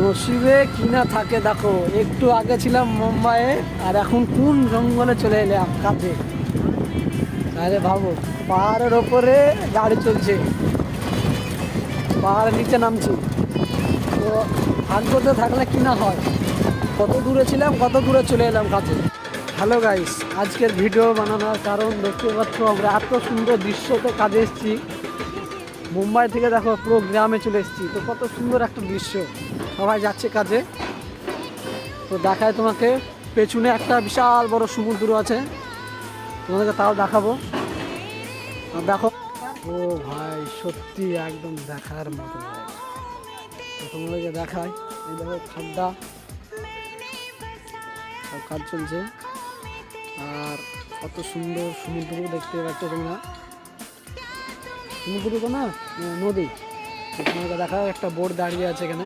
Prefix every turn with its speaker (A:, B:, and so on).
A: নসিবে কি না থাকে দেখো, একটু আগে ছিলাম মুম্বাইয়ে আর এখন কোন জঙ্গলে চলে এলাম কাছে। তাহলে ভাবো, পাহাড়ের ওপরে গাড়ি চলছে, পাহাড়ের নিচে নামছি। তো ভাগ্যতে থাকলে কি না হয়, কত দূরে ছিলাম কত দূরে চলে এলাম কাছে। হ্যালো গাইস, আজকের ভিডিও বানানোর কারণ দেখতে পাচ্ছ আমরা এত সুন্দর দৃশ্যতে কাজে এসেছি। মুম্বাই থেকে দেখো পুরো গ্রামে চলে এসেছি, তো কত সুন্দর একটা দৃশ্য, সবাই যাচ্ছে কাজে। তো দেখায় তোমাকে, পেছনে একটা বিশাল বড় সমুদ্র আছে, তোমাদেরকে তাও দেখাবো। আর দেখো, ও ভাই সত্যি একদম দেখার মতো জায়গা। তো তোমাদেরকে দেখায়, এই দেখো খাড্ডা, সব কাজ চলছে। আর কত সুন্দর সমুদ্র দেখতে পাচ্ছ তোমরা, সমুদ্র তো না, নদী। তোমাকে দেখা একটা বোট দাঁড়িয়ে আছে এখানে।